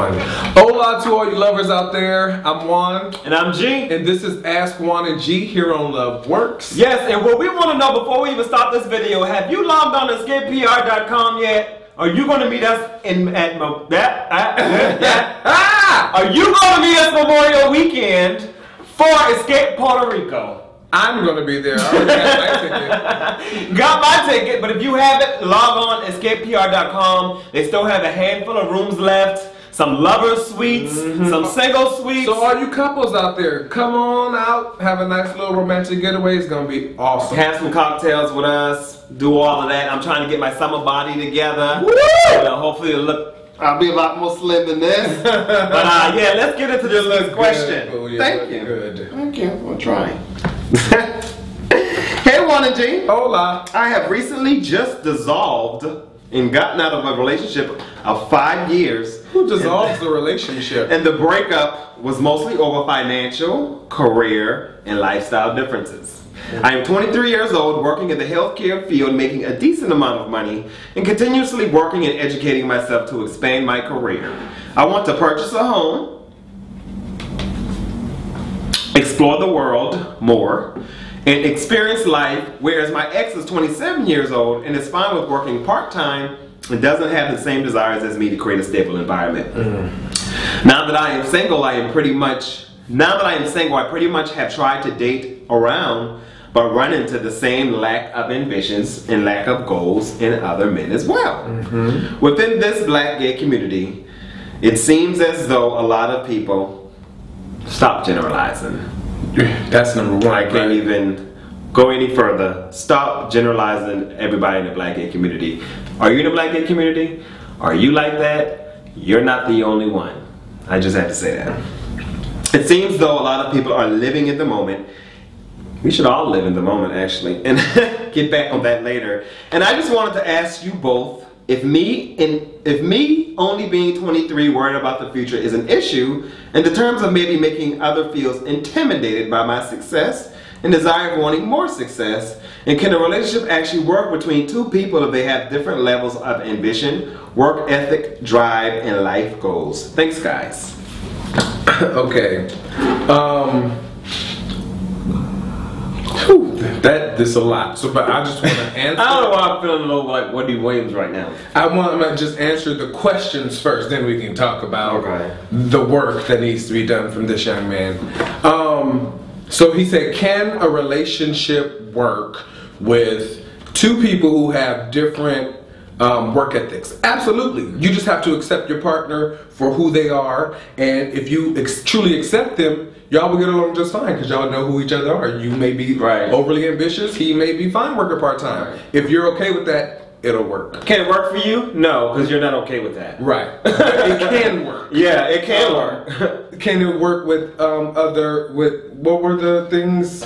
Hola to all you lovers out there. I'm Juan. And I'm Gee. And this is Ask Juan and Gee here on Love Works. Yes, and what we want to know before we even start this video, have you logged on to escapepr.com yet? Are you going to meet us Are you going to meet us Memorial Weekend for Escape Puerto Rico? I'm going to be there. I already got my ticket. Got my ticket, but if you haven't, log on escapepr.com. They still have a handful of rooms left. Some lover suites, some single suites. So all you couples out there, come on out, have a nice little romantic getaway. It's going to be awesome. Have some cocktails with us, do all of that. I'm trying to get my summer body together. Woo! Hopefully it'll look... I'll be a lot more slim than this. But yeah, let's get into this question. Oh, yeah, Thank you. Good. Thank you for trying. Hey, Juan and Gee. Hola. I have recently just dissolved and gotten out of a relationship of 5 years. Who dissolves the relationship? And the breakup was mostly over financial, career, and lifestyle differences. I am 23 years old, working in the healthcare field, making a decent amount of money, and continuously working and educating myself to expand my career. I want to purchase a home, explore the world more, and experience life, whereas my ex is 27 years old and is fine with working part-time and doesn't have the same desires as me to create a stable environment. Now that I am single, I pretty much have tried to date around, but run into the same lack of ambitions and lack of goals in other men as well. Within this black gay community, it seems as though a lot of people stop generalizing. That's number one. I can't even go any further. Stop generalizing everybody in the black gay community. Are you in the black gay community? Are you like that? You're not the only one. I just had to say that. It seems though a lot of people are living in the moment. We should all live in the moment, actually, and get back on that later. And I just wanted to ask you both, if me only being 23 worried about the future is an issue, in the terms of maybe making other feel intimidated by my success and desire of wanting more success, and can a relationship actually work between two people if they have different levels of ambition, work ethic, drive, and life goals? Thanks, guys. Okay. This is a lot. So, but I just want to answer. I don't know why I'm feeling a little like Wendy Williams right now. I want to just answer the questions first, then we can talk about the work that needs to be done from this young man. So he said, can a relationship work with two people who have different work ethics? Absolutely. You just have to accept your partner for who they are, and if you truly accept them, y'all will get along just fine because y'all know who each other are. You may be overly ambitious, he may be fine working part-time. If you're okay with that, it'll work. Can it work for you? No, because you're not okay with that. Right. It can work. Yeah, it can work. Can it work with what were the things?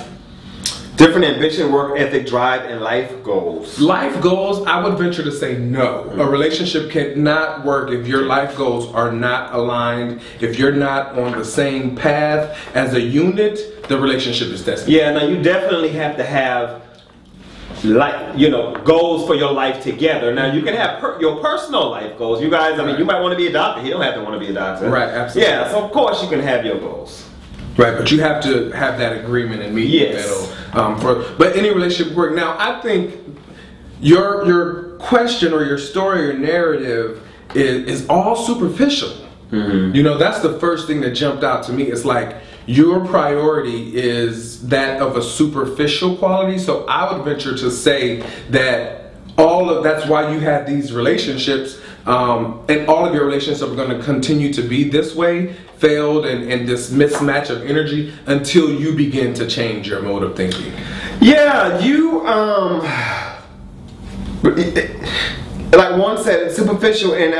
Different ambition, work ethic, drive, and life goals. Life goals, I would venture to say no. A relationship cannot work if your life goals are not aligned. If you're not on the same path as a unit, the relationship is destined. Yeah, now you definitely have to have goals for your life together. Now you can have your personal life goals. You guys, I mean, you might want to be a doctor. He don't have to want to be a doctor. Right, absolutely. Yeah, so of course you can have your goals. Right, but you have to have that agreement and meet in the middle. But any relationship work. Now, I think your question or your story or narrative is all superficial. You know, that's the first thing that jumped out to me. It's like your priority is that of a superficial quality. So I would venture to say that that's why you have these relationships, and all of your relationships are going to continue to be this way, failed, and this mismatch of energy until you begin to change your mode of thinking. Yeah, like Juan said, it's superficial, and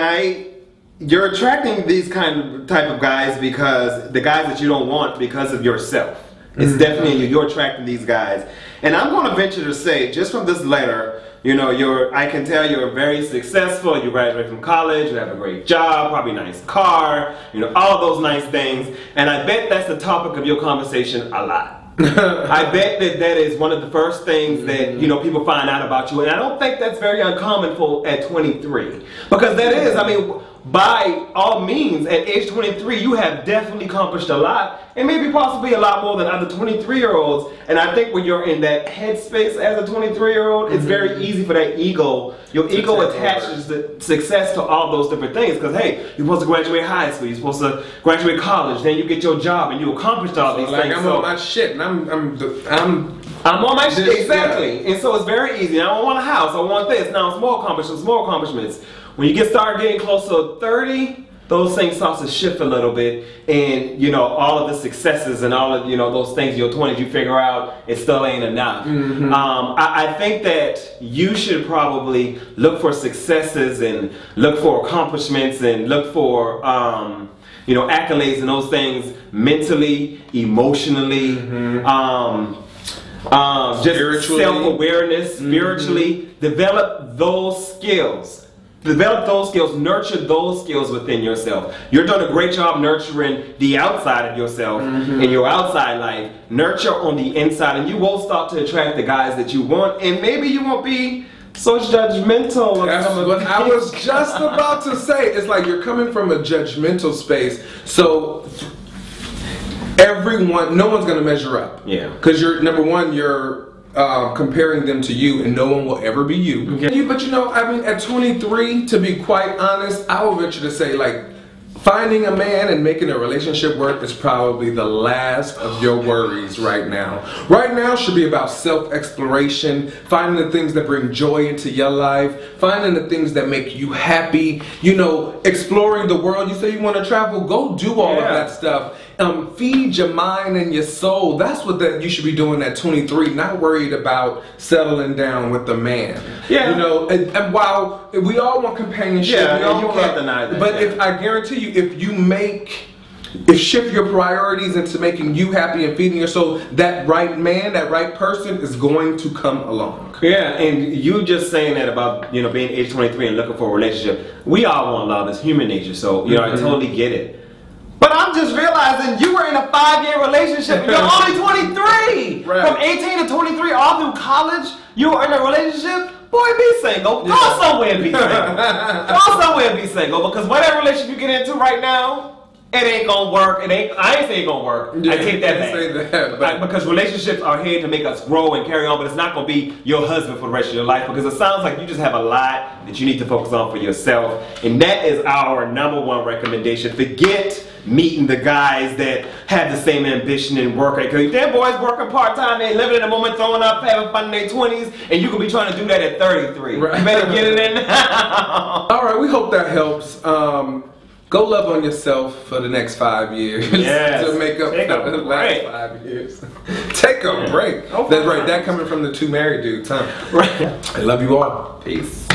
you're attracting these type of guys because the guys that you don't want because of yourself. It's definitely you're attracting these guys, and I'm going to venture to say, just from this letter, you know, I can tell you're very successful. You graduated from college, you have a great job, probably a nice car, you know, all of those nice things. And I bet that's the topic of your conversation a lot. I bet that is one of the first things that, you know, people find out about you. And I don't think that's very uncommon at 23. Because that is, I mean, by all means, at age 23, you have definitely accomplished a lot, and maybe possibly a lot more than other 23-year-olds. And I think when you're in that headspace as a 23-year-old, it's very easy for that ego. Your ego attaches the success to all those different things. Because hey, you're supposed to graduate high school, you're supposed to graduate college, then you get your job, and you accomplished all these things. I'm on my shit, and I'm on my shit, exactly. Yeah. And so it's very easy. Now I want a house, I want this. Now it's more accomplishments. When you start getting close to 30, those things start to shift a little bit, and you know, all of the successes and all of, you know, those things in your 20s, you figure out it still ain't enough. I think that you should probably look for successes and look for accomplishments and look for you know, accolades and those things mentally, emotionally, just self-awareness, spiritually. Develop those skills. Develop those skills, nurture those skills within yourself. You're doing a great job nurturing the outside of yourself in your outside life. Nurture on the inside, and you will start to attract the guys that you want, and maybe you won't be so judgmental. That's what I was just about to say. It's like you're coming from a judgmental space, so no one's going to measure up. Yeah. Because you're, number one, you're comparing them to you, and no one will ever be you. Okay. But you know, I mean, at 23, to be quite honest, I will venture to say, like, finding a man and making a relationship work is probably the last of your worries right now. Right now should be about self-exploration, finding the things that bring joy into your life, finding the things that make you happy, you know, exploring the world. You say you want to travel, go do all of that stuff. Feed your mind and your soul. That's what you should be doing at 23, not worried about settling down with a man. Yeah. You know, and while we all want companionship, you can't deny that. But if I guarantee you, if shift your priorities into making you happy and feeding your soul, that right man, that right person is going to come along. Yeah, and you just saying that about, you know, being age 23 and looking for a relationship. We all want love. It's human nature. So, you know, I totally get it. But I'm just realizing you were in a 5-year relationship and you're only 23! Right. From 18 to 23, all through college, you were in a relationship? Boy, be single. Go somewhere and be single. Go somewhere and be single, because whatever relationship you get into right now, it ain't gonna work. I ain't saying it gonna work. I take that back. Say that, because relationships are here to make us grow and carry on, but it's not gonna be your husband for the rest of your life, because it sounds like you just have a lot that you need to focus on for yourself. And that is our #1 recommendation. Forget meeting the guys that have the same ambition and work rate. Because them boys working part-time, they living in the moment, throwing up, having fun in their 20s, and you could be trying to do that at 33. Right. You better get it in now. All right, we hope that helps. Go love on yourself for the next 5 years. Yes. To make up for the last 5 years. Take a break. That's right. That coming from the 2 married dudes, huh? Right. I love you all. Peace.